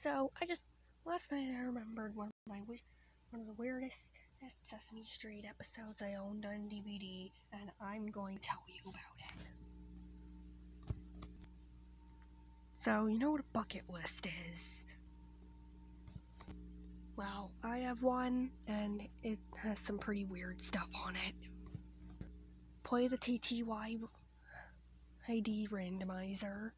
So last night I remembered one of the weirdest Sesame Street episodes I owned on DVD, and I'm going to tell you about it. So, you know what a bucket list is? Well, I have one, and it has some pretty weird stuff on it. Play the TTY ID randomizer.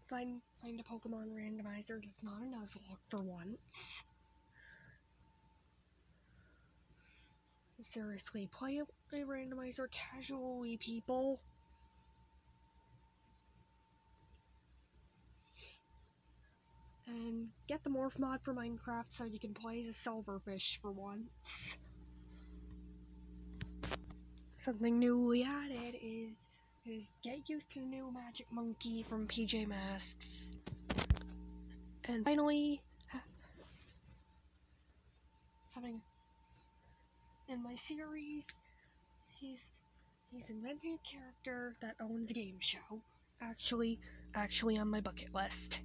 Find a Pokemon randomizer that's not a Nuzlocke for once. Seriously, play a randomizer casually, people. And get the Morph mod for Minecraft so you can play as a silverfish for once. Something newly added is get used to the new Magic Monkey from PJ Masks. And finally, having in my series, he's invented a character that owns a game show. Actually on my bucket list.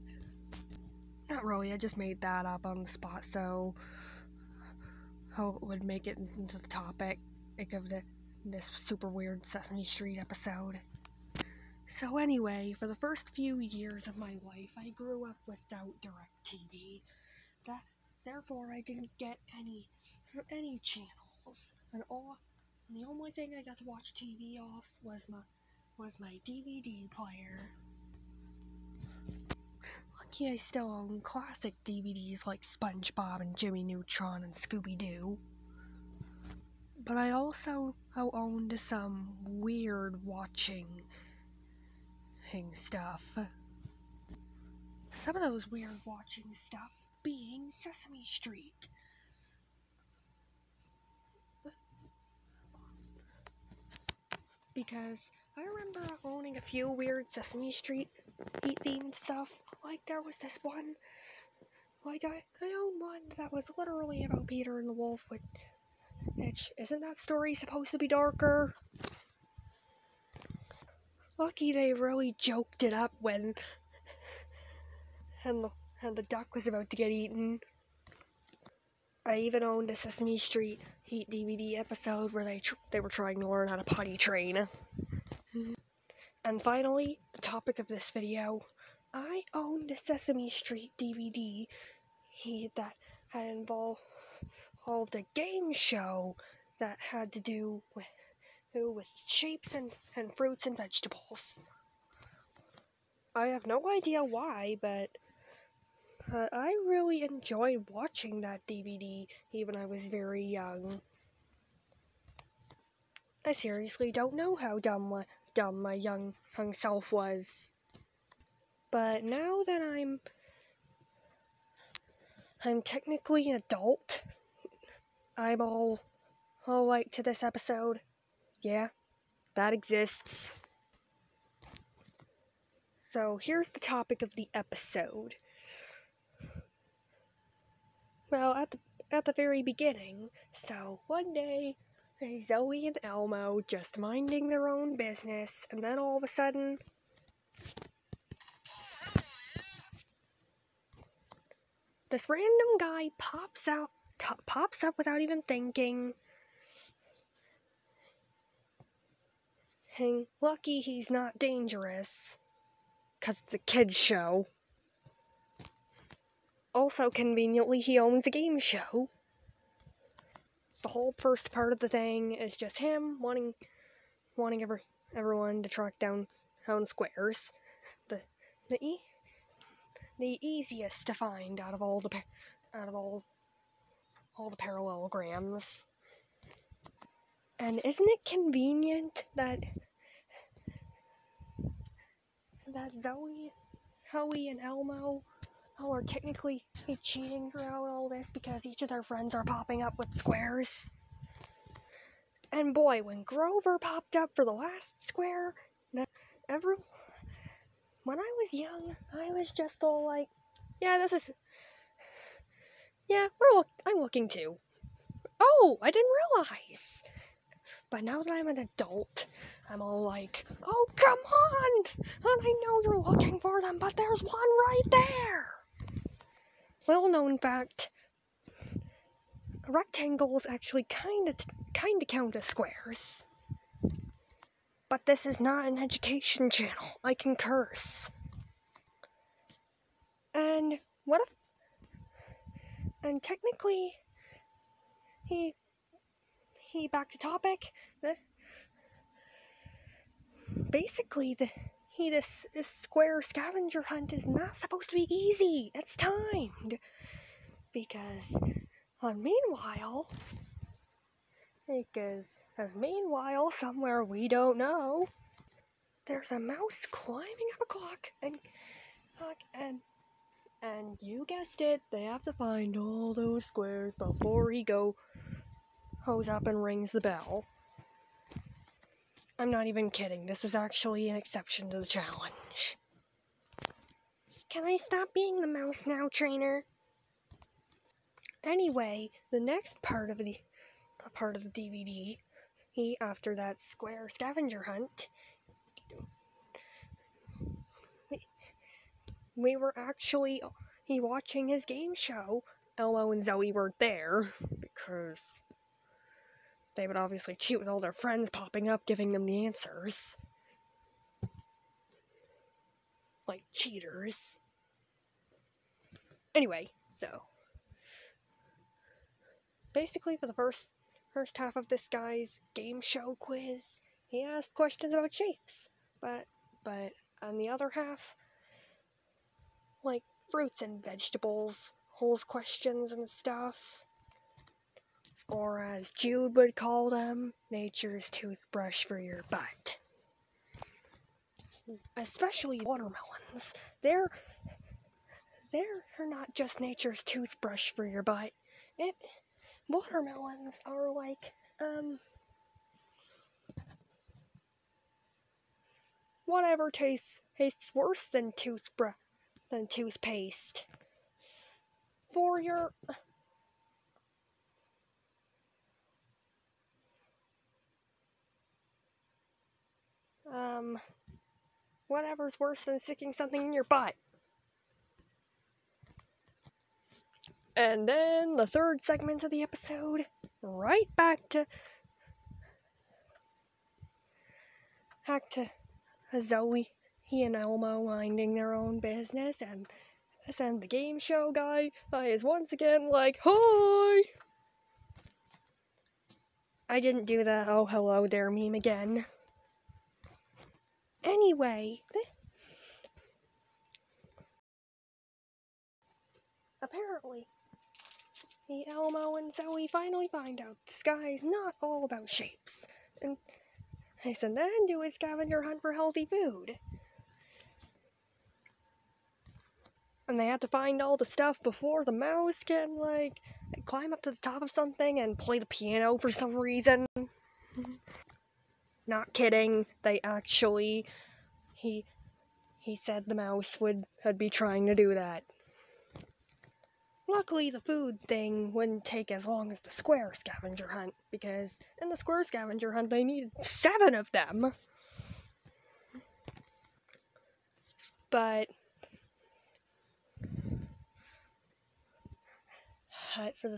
Not really, I just made that up on the spot, so how it would make it into the topic of this super weird Sesame Street episode. So anyway, for the first few years of my life, I grew up without DirecTV. Therefore, I didn't get any channels, and the only thing I got to watch TV off was my DVD player. Lucky I still own classic DVDs like SpongeBob and Jimmy Neutron and Scooby-Doo. But I also owned some weird watching stuff. Some of those weird watching stuff being Sesame Street. Because I remember owning a few weird Sesame Street themed stuff. Like there was this one, like I owned one that was literally about Peter and the Wolf, which isn't that story supposed to be darker? Lucky they really joked it up when and the duck was about to get eaten. I even owned a Sesame Street Heat DVD episode where they were trying to learn how to potty train. And finally, the topic of this video, I owned a Sesame Street DVD that had involved a game show that had to do with shapes and fruits and vegetables. I have no idea why, but I really enjoyed watching that DVD even when I was very young. I seriously don't know how dumb my young self was. But now that I'm technically an adult, I'm all like to this episode. Yeah, that exists. So here's the topic of the episode. Well, at the very beginning, so one day, Zoey and Elmo just minding their own business, and then all of a sudden, this random guy pops up without even thinking. And lucky he's not dangerous, 'cause it's a kid's show. Also, conveniently, he owns a game show. The whole first part of the thing is just him wanting everyone to track down squares. The easiest to find out of all the parallelograms. And isn't it convenient that Zoey and Elmo are technically cheating throughout all this because each of their friends are popping up with squares? And boy, when Grover popped up for the last square, when I was young, I was just all like, yeah, I'm looking too. Oh, I didn't realize. But now that I'm an adult, I'm all like, oh, come on! And I know you're looking for them, but there's one right there! Little known fact, rectangles actually kinda count as squares. But this is not an education channel. I can curse. And what if... And technically, he back to topic. Basically, this square scavenger hunt is not supposed to be easy. It's timed. Because meanwhile, somewhere we don't know, there's a mouse climbing up a clock, and you guessed it, they have to find all those squares before he goes up and rings the bell. I'm not even kidding, this is actually an exception to the challenge. Can I stop being the mouse now, trainer? Anyway, the next part of the DVD, after that square scavenger hunt, we were actually watching his game show. Elmo and Zoey weren't there because they would obviously cheat with all their friends popping up giving them the answers. Like cheaters. Anyway, so basically for the first half of this guy's game show quiz, he asked questions about shapes. But on the other half, like fruits and vegetables, holes questions and stuff. Or as Jude would call them, nature's toothbrush for your butt. Especially watermelons. They're not just nature's toothbrush for your butt. Watermelons are like, whatever tastes worse than toothpaste. For your... whatever's worse than sticking something in your butt. And then the third segment of the episode, right back to Zoey and Elmo minding their own business, and the game show guy is once again like, hi! I didn't do the oh hello there meme again. Anyway, apparently, Elmo and Zoey finally find out the sky is not all about shapes, and then do a scavenger hunt for healthy food. And they have to find all the stuff before the mouse can, climb up to the top of something and play the piano for some reason. Not kidding, they actually... He said the mouse would be trying to do that. Luckily, the food thing wouldn't take as long as the square scavenger hunt, because in the square scavenger hunt, they needed 7 of them. But for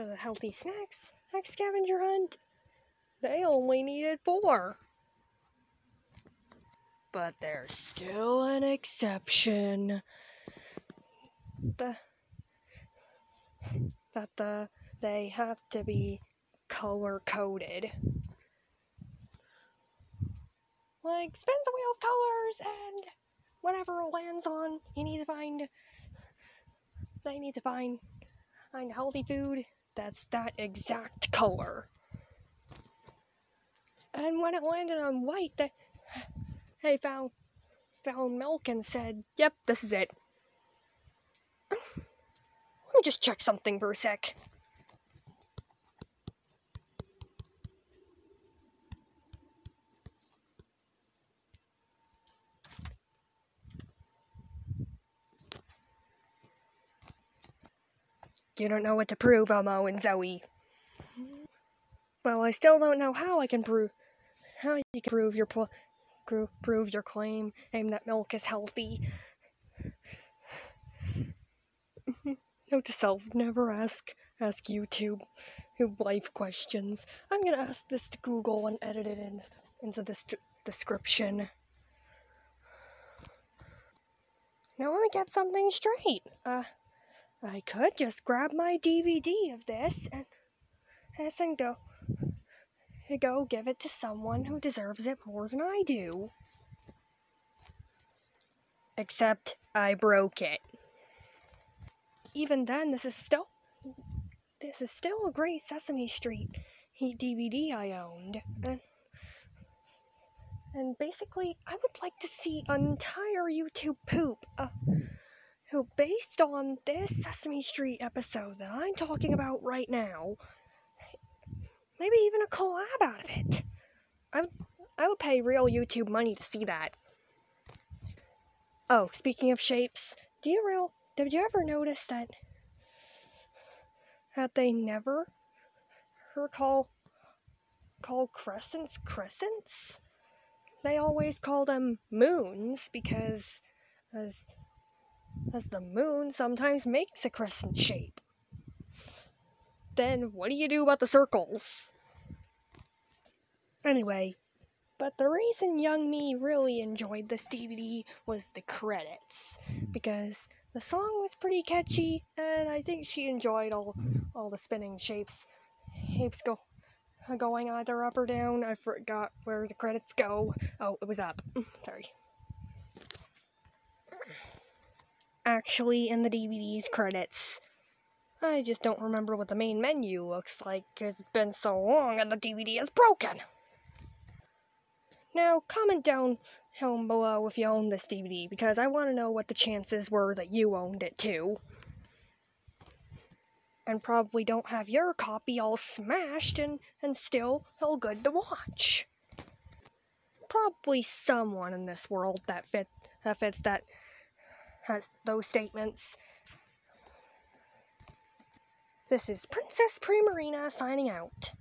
the healthy snacks scavenger hunt, they only needed 4. But there's still an exception. They have to be color-coded. Like, spins the wheel of colors, and whatever it lands on, they need to find healthy food that's that exact color. And when it landed on white, they found milk and said, yep, this is it. Let me just check something for a sec. You don't know what to prove, Elmo and Zoey. Well, I still don't know how you can prove your claim that milk is healthy. Note to self: never ask YouTube life questions. I'm gonna ask this to Google and edit it into this description. Now let me get something straight. I could just grab my DVD of this and go give it to someone who deserves it more than I do. Except I broke it. Even then, this is still a great Sesame Street DVD I owned. And basically, I would like to see an entire YouTube poop who, based on this Sesame Street episode that I'm talking about right now, maybe even a collab out of it. I would pay real YouTube money to see that. Oh, speaking of shapes, did you ever notice that they never call crescents? They always call them moons because as the moon sometimes makes a crescent shape. Then what do you do about the circles? Anyway, but the reason young me really enjoyed this DVD was the credits, because the song was pretty catchy, and I think she enjoyed all the spinning shapes going either up or down. I forgot where the credits go. Oh, it was up. Sorry. Actually, in the DVD's credits, I just don't remember what the main menu looks like, because it's been so long and the DVD is broken. Now, comment down below if you own this DVD, because I want to know what the chances were that you owned it too. And probably don't have your copy all smashed and still all good to watch. Probably someone in this world that has those statements. This is Princess Primarina signing out.